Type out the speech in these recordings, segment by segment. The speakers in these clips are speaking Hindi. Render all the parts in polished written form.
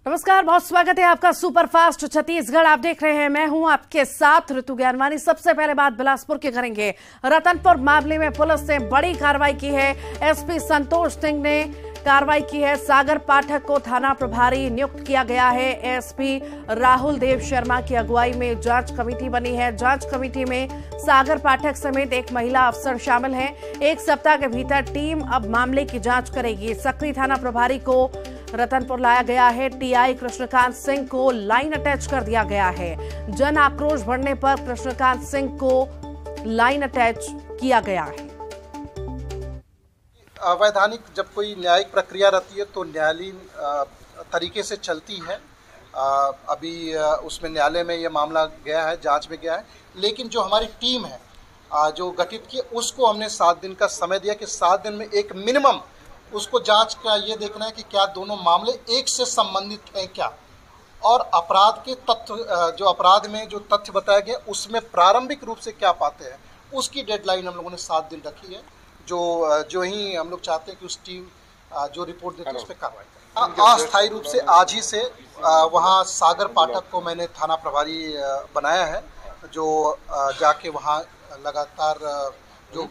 नमस्कार, बहुत स्वागत है आपका सुपरफास्ट छत्तीसगढ़। आप देख रहे हैं, मैं हूं आपके साथ ऋतु ज्ञानवानी। सबसे पहले बात बिलासपुर की करेंगे। रतनपुर मामले में पुलिस ने बड़ी कार्रवाई की है। एसपी संतोष सिंह ने कार्रवाई की है। सागर पाठक को थाना प्रभारी नियुक्त किया गया है। एसपी राहुल देव शर्मा की अगुवाई में जांच कमेटी बनी है। जांच कमेटी में सागर पाठक समेत एक महिला अफसर शामिल हैं। एक सप्ताह के भीतर टीम अब मामले की जांच करेगी। सक्री थाना प्रभारी को रतनपुर लाया गया है। टीआई कृष्णकांत सिंह को लाइन अटैच कर दिया गया है। जन आक्रोश बढ़ने पर कृष्णकांत सिंह को लाइन अटैच किया गया है। अवैधानिक जब कोई न्यायिक प्रक्रिया रहती है तो न्यायालयीन तरीके से चलती है। अभी उसमें न्यायालय में ये मामला गया है, जांच में गया है। लेकिन जो हमारी टीम है जो गठित की, उसको हमने 7 दिन का समय दिया कि 7 दिन में एक मिनिमम उसको जांच का ये देखना है कि क्या दोनों मामले एक से संबंधित हैं क्या, और अपराध के तथ्य जो अपराध में जो तथ्य बताया गया उसमें प्रारंभिक रूप से क्या पाते हैं, उसकी डेडलाइन हम लोगों ने 7 दिन रखी है। जो ही हम लोग चाहते हैं कि उस टीम जो रिपोर्ट देती है उस पर कार्रवाई करें। अस्थायी रूप से आज ही से वहाँ सागर पाठक को मैंने थाना प्रभारी बनाया है, जो जाके वहाँ लगातार जो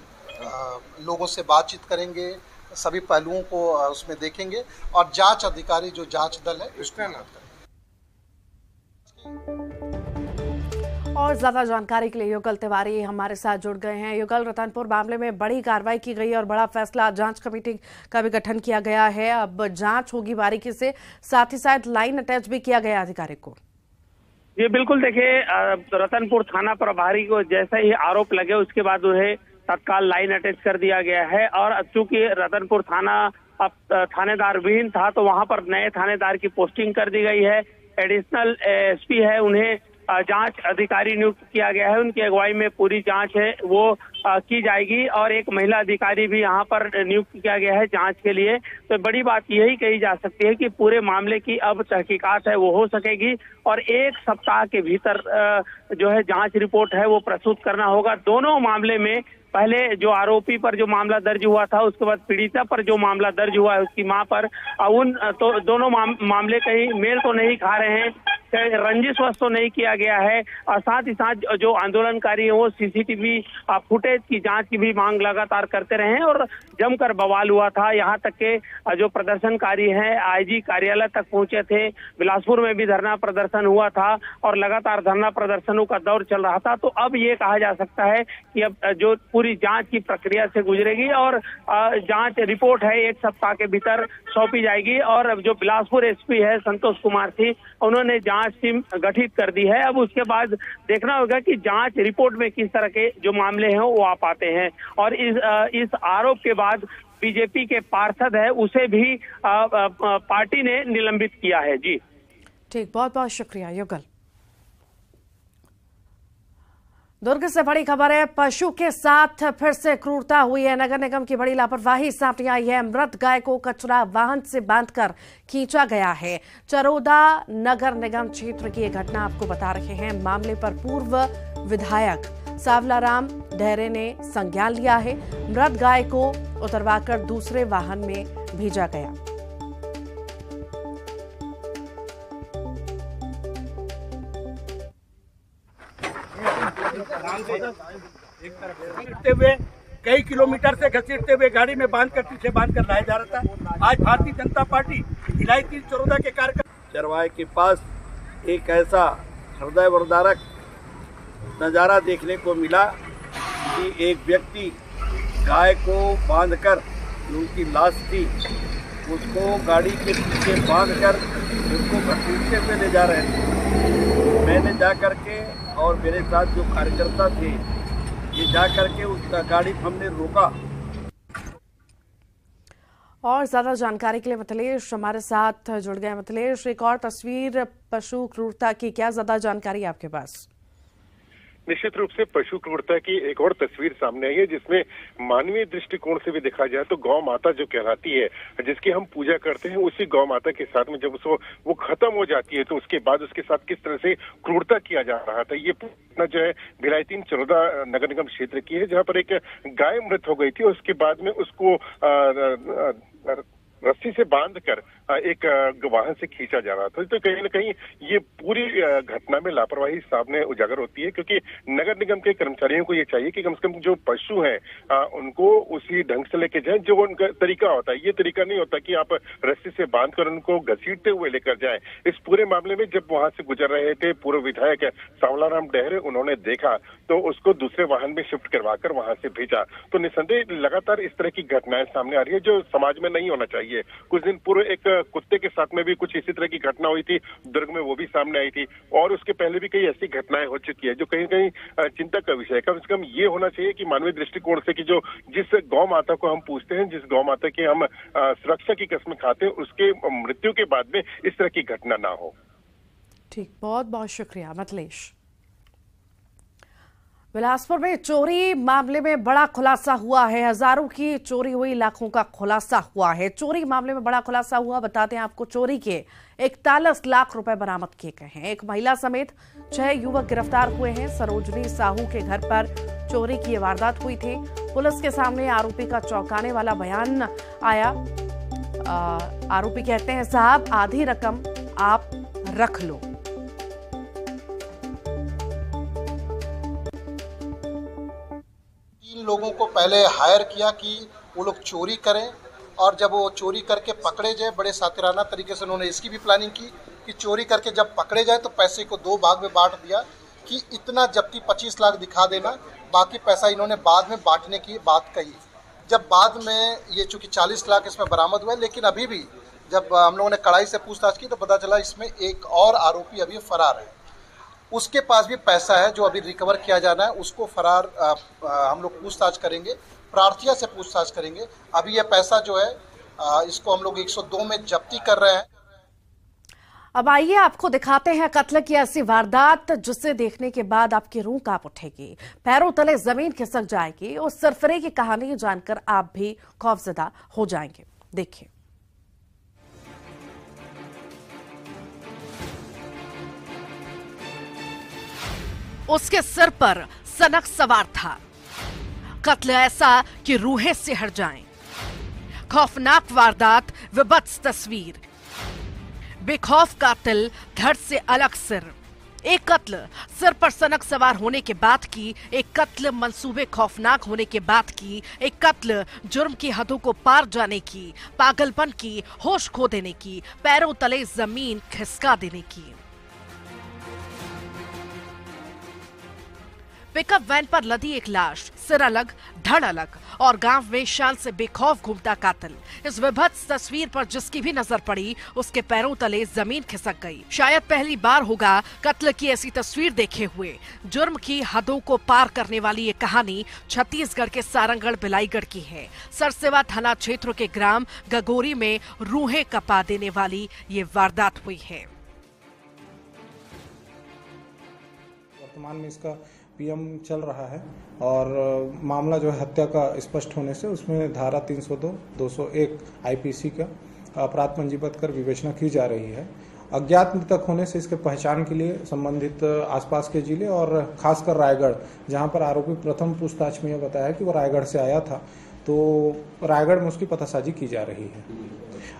लोगों से बातचीत करेंगे, सभी पहलुओं को उसमें देखेंगे और जांच अधिकारी जो जांच दल है उसको मदद करेंगे। और ज्यादा जानकारी के लिए युगल तिवारी हमारे साथ जुड़ गए हैं। युगल, रतनपुर मामले में बड़ी कार्रवाई की गई और बड़ा फैसला, जांच कमेटी का भी गठन किया गया है। अब जांच होगी बारीकी से, साथ ही साथ लाइन अटैच भी किया गया अधिकारी को। ये बिल्कुल देखिए, रतनपुर थाना प्रभारी को जैसे ही आरोप लगे उसके बाद उन्हें तत्काल लाइन अटैच कर दिया गया है। और चूंकि रतनपुर थाना अब थानेदार विहीन था तो वहां पर नए थानेदार की पोस्टिंग कर दी गई है। एडिशनल एसपी है, उन्हें जांच अधिकारी नियुक्त किया गया है। उनकी अगुवाई में पूरी जांच है वो की जाएगी और एक महिला अधिकारी भी यहाँ पर नियुक्त किया गया है जांच के लिए। तो बड़ी बात यही कही जा सकती है कि पूरे मामले की अब तहकीकात है वो हो सकेगी और एक सप्ताह के भीतर जो है जांच रिपोर्ट है वो प्रस्तुत करना होगा। दोनों मामले में पहले जो आरोपी पर जो मामला दर्ज हुआ था, उसके बाद पीड़िता पर जो मामला दर्ज हुआ है उसकी मां पर, उन तो दोनों मामले कहीं मेल तो नहीं खा रहे हैं, रंजिशवश तो नहीं किया गया है। और साथ ही साथ जो आंदोलनकारी है वो सीसीटीवी फुटेज की जांच की भी मांग लगातार करते रहे हैं और जमकर बवाल हुआ था। यहाँ तक के जो प्रदर्शनकारी हैं आईजी कार्यालय तक पहुंचे थे। बिलासपुर में भी धरना प्रदर्शन हुआ था और लगातार धरना प्रदर्शनों का दौर चल रहा था। तो अब ये कहा जा सकता है कि अब जो पूरी जांच की प्रक्रिया से गुजरेगी और जांच रिपोर्ट है 1 सप्ताह के भीतर सौंपी जाएगी। और जो बिलासपुर एसपी है संतोष कुमार थी, उन्होंने जांच टीम गठित कर दी है। अब उसके बाद देखना होगा कि जांच रिपोर्ट में किस तरह के जो मामले हैं वो आ पाते हैं। और इस आरोप के बाद बीजेपी के पार्षद है उसे भी पार्टी ने निलंबित किया है। जी ठीक, बहुत बहुत शुक्रिया युगल। दुर्ग से बड़ी खबर है, पशु के साथ फिर से क्रूरता हुई है। नगर निगम की बड़ी लापरवाही सामने आई है। मृत गाय को कचरा वाहन से बांधकर खींचा गया है। चरोदा नगर निगम क्षेत्र की यह घटना आपको बता रहे हैं। मामले पर पूर्व विधायक सावलाराम डहरे ने संज्ञान लिया है। मृत गाय को उतरवाकर दूसरे वाहन में भेजा गया। हुए कई किलोमीटर से घसीटते हुए गाड़ी में बांधकर पीछे बांधकर लाया जा रहा था। आज भारतीय जनता पार्टी इलायची चरोदा के कार्यकर्ता चरवाहे के पास एक ऐसा हृदय वर्धारक नज़ारा देखने को मिला कि एक व्यक्ति गाय को बांधकर, जो उनकी लाश थी, उसको गाड़ी के पीछे बांधकर उसको घसीटते हुए ले जा रहे थे। मैंने जा करके और मेरे साथ जो कार्यकर्ता थे ये जा करके उसका गाड़ी हमने रोका। और ज्यादा जानकारी के लिए मिथिलेश हमारे साथ जुड़ गए। मिथिलेश, एक और तस्वीर पशु क्रूरता की, क्या ज्यादा जानकारी आपके पास? निश्चित रूप से पशु क्रूरता की एक और तस्वीर सामने आई है जिसमें मानवीय दृष्टिकोण से भी देखा जाए तो गौ माता जो कहलाती है, जिसकी हम पूजा करते हैं, उसी गौ माता के साथ में जब उसको वो खत्म हो जाती है तो उसके बाद उसके साथ किस तरह से क्रूरता किया जा रहा था। ये घटना जो है भिलाई-3 चरोदा नगर निगम क्षेत्र की है, जहाँ पर एक गाय मृत हो गई थी और उसके बाद में उसको रस्सी से बांधकर एक वाहन से खींचा जा रहा था। तो कहीं ना कहीं ये पूरी घटना में लापरवाही सामने उजागर होती है, क्योंकि नगर निगम के कर्मचारियों को ये चाहिए कि कम से कम जो पशु हैं उनको उसी ढंग से लेके जाएं जो उनका तरीका होता है। ये तरीका नहीं होता कि आप रस्सी से बांधकर उनको घसीटते हुए लेकर जाएं। इस पूरे मामले में जब वहां से गुजर रहे थे पूर्व विधायक सांवलाराम डहरे, उन्होंने देखा तो उसको दूसरे वाहन में शिफ्ट करवाकर वहां से भेजा। तो निसंदेह लगातार इस तरह की घटनाएं सामने आ रही है जो समाज में नहीं होना चाहिए। कुछ दिन पूर्व एक कुत्ते के साथ में भी कुछ इसी तरह की घटना हुई थी दुर्ग में, वो भी सामने आई थी, और उसके पहले भी कई ऐसी घटनाएं हो चुकी है जो कहीं कहीं चिंता का विषय है। कम से कम ये होना चाहिए कि मानवीय दृष्टिकोण से कि जो जिस गौ माता को हम पूजते हैं, जिस गौ माता की हम सुरक्षा की कसम खाते हैं, उसके मृत्यु के बाद में इस तरह की घटना ना हो। ठीक, बहुत बहुत शुक्रिया मिथिलेश। बिलासपुर में चोरी मामले में बड़ा खुलासा हुआ है। हजारों की चोरी हुई, लाखों का खुलासा हुआ है। चोरी मामले में बड़ा खुलासा हुआ, बताते हैं आपको। चोरी के 41 लाख रुपए बरामद किए गए हैं। एक महिला समेत 6 युवक गिरफ्तार हुए हैं। सरोजनी साहू के घर पर चोरी की वारदात हुई थी। पुलिस के सामने आरोपी का चौंकाने वाला बयान आया। आरोपी कहते हैं, साहब आधी रकम आप रख लो। लोगों को पहले हायर किया कि वो लोग चोरी करें, और जब वो चोरी करके पकड़े जाए, बड़े सातिराना तरीके से उन्होंने इसकी भी प्लानिंग की कि चोरी करके जब पकड़े जाए तो पैसे को 2 भाग में बांट दिया कि इतना जब्ती 25 लाख दिखा देना, बाकी पैसा इन्होंने बाद में बांटने की बात कही। जब बाद में ये चूँकि 40 लाख इसमें बरामद हुए, लेकिन अभी भी जब हम लोगों ने कड़ाई से पूछताछ की तो पता चला इसमें एक और आरोपी अभी फरार है। उसके पास भी पैसा है जो अभी रिकवर किया जाना है। उसको फरार हम लोग पूछताछ करेंगे, प्रार्थिया से पूछताछ करेंगे। अभी यह पैसा जो है इसको हम लोग 102 में जब्ती कर रहे हैं। अब आइए आपको दिखाते हैं कत्ल की ऐसी वारदात जिसे देखने के बाद आपकी रूह कांप उठेगी, पैरों तले जमीन खिसक जाएगी। उस सरफरे की कहानी जानकर आप भी खौफजदा हो जाएंगे। देखिए। उसके सिर पर सनक सवार था। कत्ल ऐसा कि रूहें सिहर जाएं। खौफनाक वारदात, विभत्स तस्वीर। बेखौफ कातिल, धड़ से अलग सिर। एक कत्ल सिर पर सनक सवार होने के बाद की, एक कत्ल मंसूबे खौफनाक होने के बाद की, एक कत्ल जुर्म की हदों को पार जाने की, पागलपन की, होश खो देने की, पैरों तले जमीन खिसका देने की। पिकअप वैन पर लदी एक लाश, सिर अलग, धड़ अलग, और गांव में शान से बेखौफ घूमता कातिल। इस विभत्स तस्वीर पर जिसकी भी नजर पड़ी उसके पैरों तले जमीन खिसक गई। शायद पहली बार होगा कत्ल की ऐसी तस्वीर देखे हुए। जुर्म की हदों को पार करने वाली ये कहानी छत्तीसगढ़ के सारंगढ़ बिलाईगढ़ की है। सरसेवा थाना क्षेत्र के ग्राम गगोरी में रूहें कपा देने वाली ये वारदात हुई है। वर्तमान में इसका पीएम चल रहा है और मामला जो है हत्या का स्पष्ट होने से उसमें धारा 302, 201 आईपीसी का अपराध पंजीबद्ध कर विवेचना की जा रही है। अज्ञात मृतक होने से इसके पहचान के लिए संबंधित आसपास के जिले और खासकर रायगढ़, जहां पर आरोपी प्रथम पूछताछ में यह बताया कि वो रायगढ़ से आया था, तो रायगढ़ में उसकी पतासाजी की जा रही है।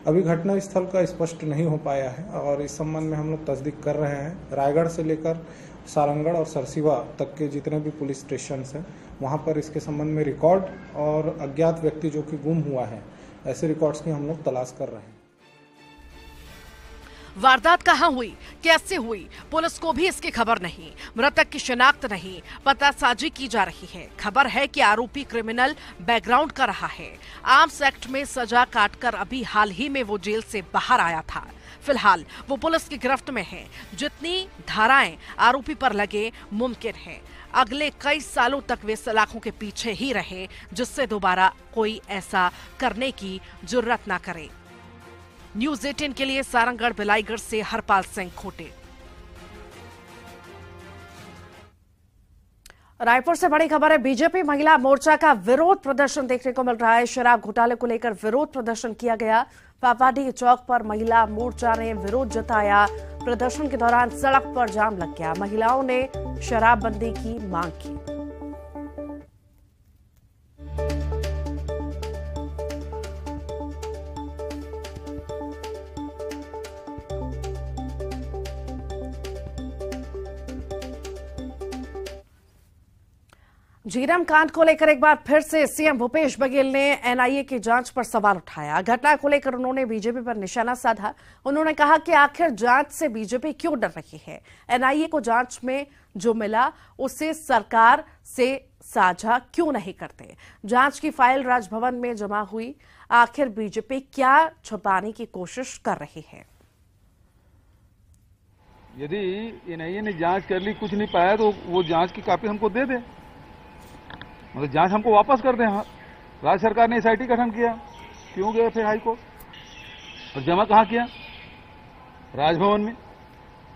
अभी घटना स्थल का स्पष्ट नहीं हो पाया है और इस संबंध में हम लोग तस्दीक कर रहे हैं। रायगढ़ से लेकर सारंगढ़ और सरसीवा तक के जितने भी पुलिस स्टेशन हैं वहां पर इसके संबंध में रिकॉर्ड और अज्ञात व्यक्ति जो कि गुम हुआ है, ऐसे रिकॉर्ड्स की हम लोग तलाश कर रहे हैं। वारदात कहां हुई, कैसे हुई, पुलिस को भी इसकी खबर नहीं। मृतक की शिनाख्त नहीं, पतासाजी की जा रही है। खबर है कि आरोपी क्रिमिनल बैकग्राउंड का रहा है। आर्म्स एक्ट में सजा काटकर अभी हाल ही में वो जेल से बाहर आया था। फिलहाल वो पुलिस की गिरफ्त में है। जितनी धाराएं आरोपी पर लगे, मुमकिन है अगले कई सालों तक वे सलाखों के पीछे ही रहे, जिससे दोबारा कोई ऐसा करने की जुर्रत ना करे। न्यूज़ 18 के लिए सारंगढ़ बिलाईगढ़ से हरपाल सिंह खोटे। रायपुर से बड़ी खबर है। बीजेपी महिला मोर्चा का विरोध प्रदर्शन देखने को मिल रहा है। शराब घोटाले को लेकर विरोध प्रदर्शन किया गया। पापाडी चौक पर महिला मोर्चा ने विरोध जताया। प्रदर्शन के दौरान सड़क पर जाम लग गया। महिलाओं ने शराबबंदी की मांग की। झीरम कांड को लेकर एक बार फिर से सीएम भूपेश बघेल ने एनआईए की जांच पर सवाल उठाया। घटना को लेकर उन्होंने बीजेपी पर निशाना साधा। उन्होंने कहा कि आखिर जांच से बीजेपी क्यों डर रही है। एनआईए को जांच में जो मिला उसे सरकार से साझा क्यों नहीं करते। जांच की फाइल राजभवन में जमा हुई, आखिर बीजेपी क्या छुपाने की कोशिश कर रही है। यदि एनआईए ने जांच कर ली, कुछ नहीं पाया, तो वो जांच की कॉपी हमको दे दे, मतलब जांच हमको वापस कर दें। राज्य सरकार ने एसआईटी गठन किया, क्यों गए फिर हाई कोर्ट और जमा कहां किया? राजभवन में।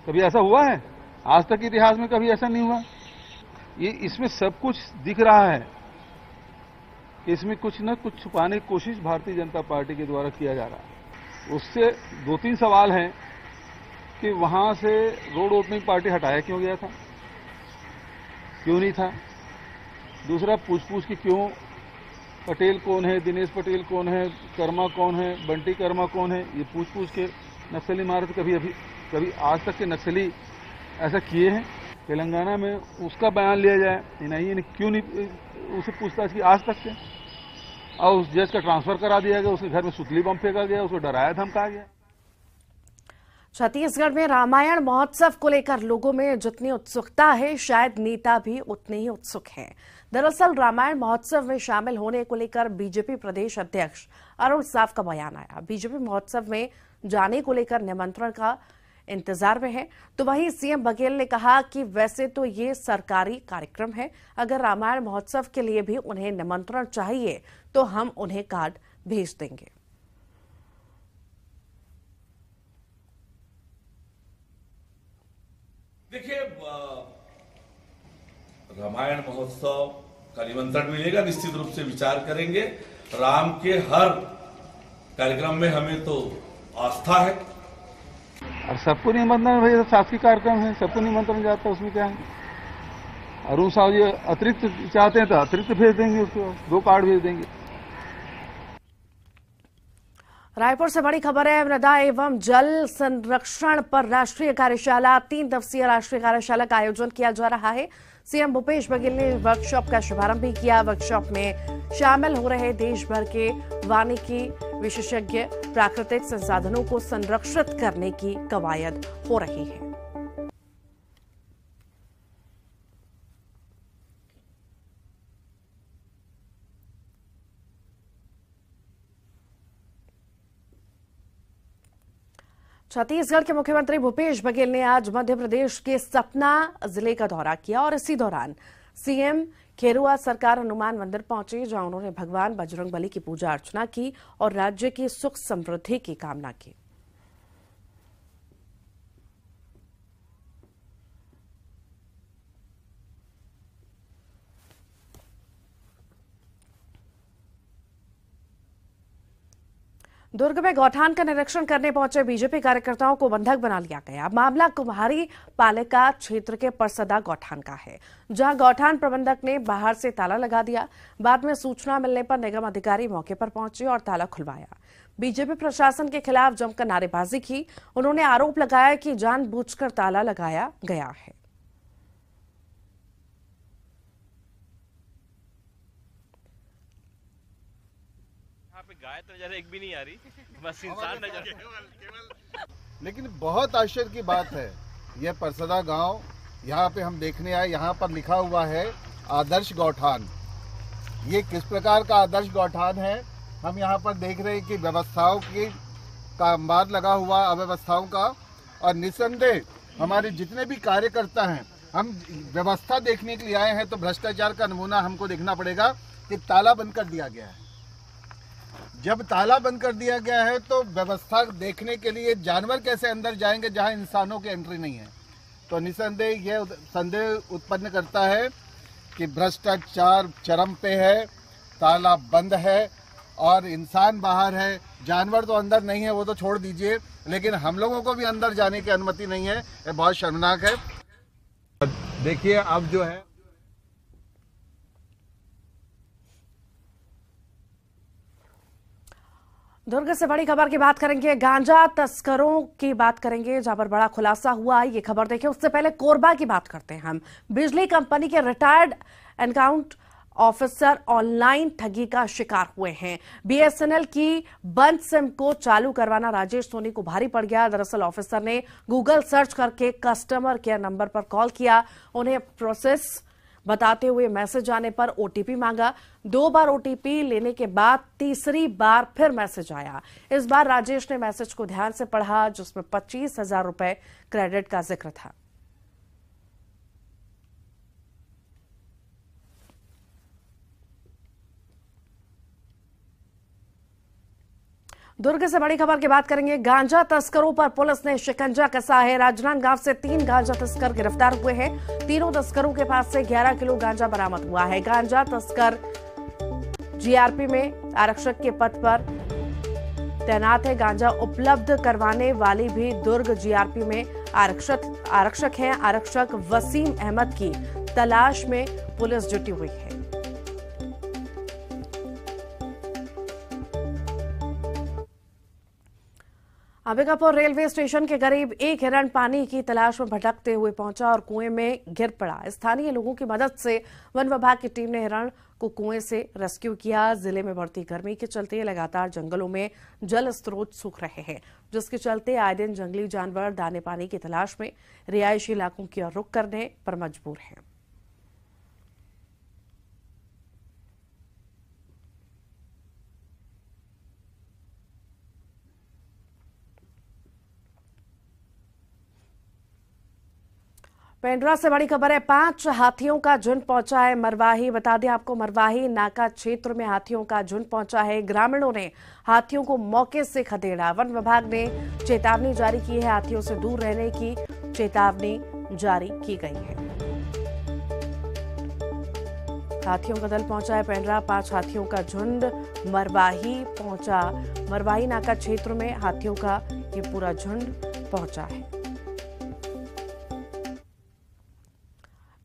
कभी ऐसा हुआ है? आज तक इतिहास में कभी ऐसा नहीं हुआ। ये इसमें सब कुछ दिख रहा है कि इसमें कुछ न कुछ छुपाने की कोशिश भारतीय जनता पार्टी के द्वारा किया जा रहा है। उससे 2-3 सवाल हैं कि वहां से रोड ओपनिंग पार्टी हटाया क्यों गया था, क्यों नहीं था। दूसरा, पूछ के क्यों पटेल कौन है, दिनेश पटेल कौन है, कर्मा कौन है, बंटी कर्मा कौन है, ये पूछ के नक्सली मारत कभी आज तक के नक्सली ऐसा किए हैं। तेलंगाना में उसका बयान लिया जाए, एनआईए ने क्यों नहीं उसे पूछताछ की आज तक के। और उस जज का ट्रांसफर करा दिया गया, उसके घर में सुतली बम फेंका गया, उसको डराया धमकाया गया। छत्तीसगढ़ में रामायण महोत्सव को लेकर लोगों में जितनी उत्सुकता है, शायद नेता भी उतने ही उत्सुक हैं। दरअसल रामायण महोत्सव में शामिल होने को लेकर बीजेपी प्रदेश अध्यक्ष अरुण साव का बयान आया। बीजेपी महोत्सव में जाने को लेकर निमंत्रण का इंतजार में है, तो वहीं सीएम बघेल ने कहा कि वैसे तो ये सरकारी कार्यक्रम है, अगर रामायण महोत्सव के लिए भी उन्हें निमंत्रण चाहिए तो हम उन्हें कार्ड भेज देंगे। देखिए, रामायण महोत्सव का निमंत्रण मिलेगा, निश्चित रूप से विचार करेंगे। राम के हर कार्यक्रम में हमें तो आस्था है और सबको निमंत्रण, भाई शासकीय कार्यक्रम है, सबको निमंत्रण जाता है, उसमें क्या है। अरुण साहब जी अतिरिक्त चाहते हैं तो अतिरिक्त भेज देंगे, उसको 2 कार्ड भेज देंगे। रायपुर से बड़ी खबर है। मृदा एवं जल संरक्षण पर राष्ट्रीय कार्यशाला, 3 दिवसीय राष्ट्रीय कार्यशाला का आयोजन किया जा रहा है। सीएम भूपेश बघेल ने वर्कशॉप का शुभारंभ भी किया। वर्कशॉप में शामिल हो रहे देश भर के वानिकी विशेषज्ञ प्राकृतिक संसाधनों को संरक्षित करने की कवायद हो रही है। छत्तीसगढ़ के मुख्यमंत्री भूपेश बघेल ने आज मध्य प्रदेश के सतना जिले का दौरा किया और इसी दौरान सीएम खेरुआ सरकार हनुमान मंदिर पहुंचे, जहां उन्होंने भगवान बजरंगबली की पूजा अर्चना की और राज्य की सुख समृद्धि की कामना की। दुर्ग में गौठान का निरीक्षण करने पहुंचे बीजेपी कार्यकर्ताओं को बंधक बना लिया गया। मामला कुम्हारी पालिका क्षेत्र के परसदा गौठान का है, जहां गौठान प्रबंधक ने बाहर से ताला लगा दिया। बाद में सूचना मिलने पर निगम अधिकारी मौके पर पहुंचे और ताला खुलवाया। बीजेपी प्रशासन के खिलाफ जमकर नारेबाजी की। उन्होंने आरोप लगाया कि जानबूझकर ताला लगाया गया है। गाय तो नजर एक भी नहीं आ रही, बस इंसान नजर। लेकिन बहुत आश्चर्य की बात है, यह परसदा गांव यहाँ पे हम देखने आए, यहाँ पर लिखा हुआ है आदर्श गौठान। ये किस प्रकार का आदर्श गौठान है? हम यहाँ पर देख रहे हैं कि व्यवस्थाओं की का अंबार लगा हुआ, अव्यवस्थाओं का, और निस्संदेह हमारे जितने भी कार्यकर्ता हैं, हम व्यवस्था देखने के लिए आए हैं, तो भ्रष्टाचार का नमूना हमको देखना पड़ेगा कि ताला बंद कर दिया गया है। जब ताला बंद कर दिया गया है तो व्यवस्था देखने के लिए जानवर कैसे अंदर जाएंगे जहां इंसानों की एंट्री नहीं है? तो निसंदेह यह संदेह उत्पन्न करता है कि भ्रष्टाचार चरम पे है, ताला बंद है और इंसान बाहर है। जानवर तो अंदर नहीं है, वो तो छोड़ दीजिए, लेकिन हम लोगों को भी अंदर जाने की अनुमति नहीं है। ये बहुत शर्मनाक है। देखिए, अब जो है दुर्ग से बड़ी खबर की बात करेंगे, गांजा तस्करों की बात करेंगे जहां पर बड़ा खुलासा हुआ है। ये खबर देखिए, उससे पहले कोरबा की बात करते हैं हम। बिजली कंपनी के रिटायर्ड अकाउंट ऑफिसर ऑनलाइन ठगी का शिकार हुए हैं। बीएसएनएल की बंद सिम को चालू करवाना राजेश सोनी को भारी पड़ गया। दरअसल ऑफिसर ने गूगल सर्च करके कस्टमर केयर नंबर पर कॉल किया, उन्हें प्रोसेस बताते हुए मैसेज आने पर ओटीपी मांगा। 2 बार ओटीपी लेने के बाद तीसरी बार फिर मैसेज आया। इस बार राजेश ने मैसेज को ध्यान से पढ़ा, जिसमें 25,000 रुपए क्रेडिट का जिक्र था। दुर्ग से बड़ी खबर की बात करेंगे, गांजा तस्करों पर पुलिस ने शिकंजा कसा है। राजनांदगांव से 3 गांजा तस्कर गिरफ्तार हुए हैं। तीनों तस्करों के पास से 11 किलो गांजा बरामद हुआ है। गांजा तस्कर जीआरपी में आरक्षक के पद पर तैनात है। गांजा उपलब्ध करवाने वाली भी दुर्ग जीआरपी में आरक्षक हैं। आरक्षक वसीम अहमद की तलाश में पुलिस जुटी हुई है। अंबिकापुर रेलवे स्टेशन के करीब एक हिरण पानी की तलाश में भटकते हुए पहुंचा और कुएं में गिर पड़ा। स्थानीय लोगों की मदद से वन विभाग की टीम ने हिरण को कुएं से रेस्क्यू किया। जिले में बढ़ती गर्मी के चलते लगातार जंगलों में जल स्रोत सूख रहे हैं, जिसके चलते आए दिन जंगली जानवर दाने पानी की तलाश में रिहायशी इलाकों की ओर रुख करने पर मजबूर हैं। पेंड्रा से बड़ी खबर है, 5 हाथियों का झुंड पहुंचा है मरवाही। बता दें आपको, मरवाही नाका क्षेत्र में हाथियों का झुंड पहुंचा है। ग्रामीणों ने हाथियों को मौके से खदेड़ा। वन विभाग ने चेतावनी जारी की है, हाथियों से दूर रहने की चेतावनी जारी की गई है। हाथियों का दल पहुंचा है पेंड्रा, 5 हाथियों का झुंड मरवाही पहुंचा। मरवाही नाका क्षेत्र में हाथियों का ये पूरा झुंड पहुंचा है।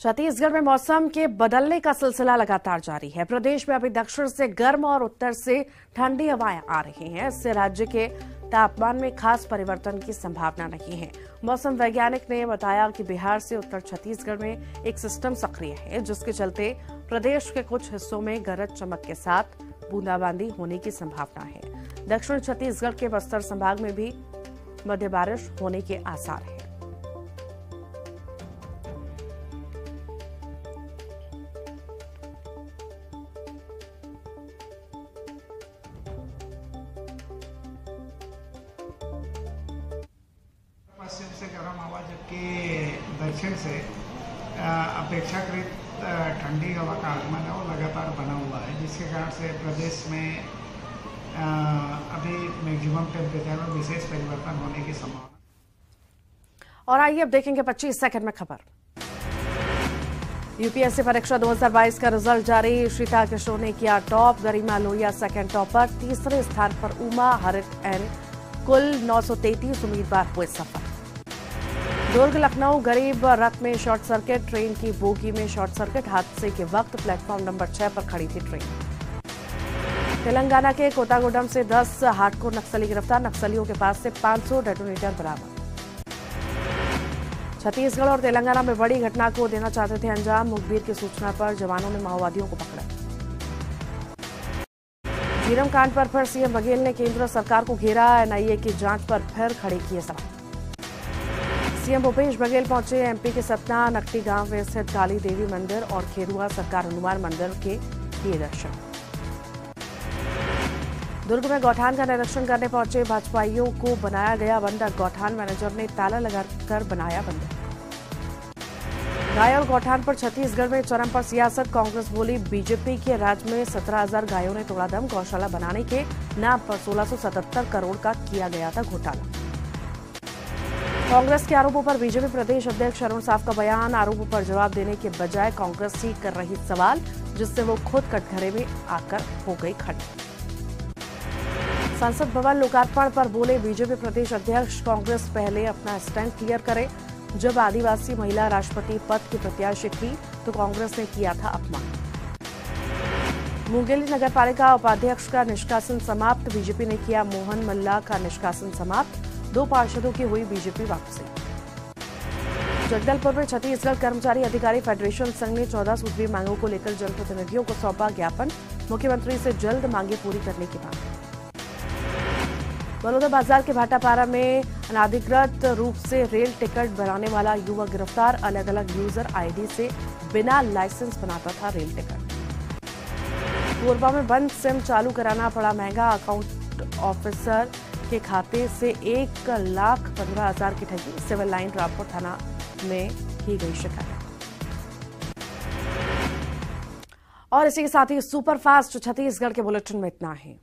छत्तीसगढ़ में मौसम के बदलने का सिलसिला लगातार जारी है। प्रदेश में अभी दक्षिण से गर्म और उत्तर से ठंडी हवाएं आ रही हैं। इससे राज्य के तापमान में खास परिवर्तन की संभावना नहीं है। मौसम वैज्ञानिक ने बताया कि बिहार से उत्तर छत्तीसगढ़ में एक सिस्टम सक्रिय है, जिसके चलते प्रदेश के कुछ हिस्सों में गरज चमक के साथ बूंदाबांदी होने की संभावना है। दक्षिण छत्तीसगढ़ के बस्तर संभाग में भी मध्य बारिश होने के आसार हैं। पश्चिम से गर्म हवा, जबकि दक्षिण से अपेक्षाकृत ठंडी हवा का आगमन है वो लगातार बना हुआ है, जिसके कारण से प्रदेश में अभी मैक्सिमम टेम्परेचर में विशेष परिवर्तन होने की संभावना। और आइए अब देखेंगे 25 सेकंड में खबर। यूपीएससी परीक्षा 2022 का रिजल्ट जारी। श्रीता किशोर ने किया टॉप, गरिमा लोहिया सेकंड टॉपर, तीसरे स्थान पर उमा हरित एन। कुल 933 उम्मीदवार हुए सफल। दुर्ग लखनऊ गरीब रथ में शॉर्ट सर्किट, ट्रेन की बोगी में शॉर्ट सर्किट। हादसे के वक्त प्लेटफॉर्म नंबर 6 पर खड़ी थी ट्रेन। तेलंगाना के कोतागुडम से 10 हार्डकोर नक्सली गिरफ्तार, नक्सलियों के पास से 500 डेटोनेटर बरामद। छत्तीसगढ़ और तेलंगाना में बड़ी घटना को देना चाहते थे अंजाम, मुखबिर की सूचना पर जवानों ने माओवादियों को पकड़ा। झीरम कांड पर फिर सीएम बघेल ने केंद्र सरकार को घेरा, एनआईए की जांच पर फिर खड़े किए सवाल। सीएम भूपेश बघेल पहुंचे एमपी के सतना नकटी गांव में स्थित काली देवी मंदिर और खेरुआ सरकार हनुमान मंदिर के किए दर्शन। दुर्ग में गौठान का निरीक्षण करने पहुंचे भाजपाइयों को बनाया गया बंधक, गौठान मैनेजर ने ताला लगाकर बनाया बंधक। गाय और गौठान पर छत्तीसगढ़ में चरम पर सियासत, कांग्रेस बोली बीजेपी के राज में 17,000 गायों ने तोड़ा दम, गौशाला बनाने के नाम पर 1677 करोड़ का किया गया था घोटाला। कांग्रेस के आरोपों पर बीजेपी प्रदेश अध्यक्ष अरुण साफ का बयान, आरोपों पर जवाब देने के बजाय कांग्रेस ही कर रही सवाल, जिससे वो खुद कटघरे में आकर हो गई खड़ी। संसद भवन लोकार्पण पर बोले बीजेपी प्रदेश अध्यक्ष, कांग्रेस पहले अपना स्टैंड क्लियर करे। जब आदिवासी महिला राष्ट्रपति पद की प्रत्याशी थी तो कांग्रेस ने किया था अपमान। मुंगेली नगरपालिका उपाध्यक्ष का निष्कासन समाप्त। बीजेपी ने किया मोहन मल्ला का निष्कासन समाप्त। 2 पार्षदों की हुई बीजेपी वापसी। जगदलपुर में छत्तीसगढ़ कर्मचारी अधिकारी फेडरेशन संघ ने 14 सूत्रीय मांगों को लेकर जनप्रतिनिधियों को सौंपा ज्ञापन। मुख्यमंत्री से जल्द मांगे पूरी करने की मांग। बलौदाबाजार के भाटापारा में अनाधिकृत रूप से रेल टिकट बनाने वाला युवक गिरफ्तार। अलग अलग यूजर आईडी से बिना लाइसेंस बनाता था रेल टिकट। कोरबा में बंद सिम चालू कराना पड़ा महंगा। अकाउंट ऑफिसर के खाते से 1,15,000 की ठगी। सिविल लाइन रामपुर थाना में की गई शिकायत। और इसी के साथ ही सुपरफास्ट छत्तीसगढ़ के बुलेटिन में इतना ही।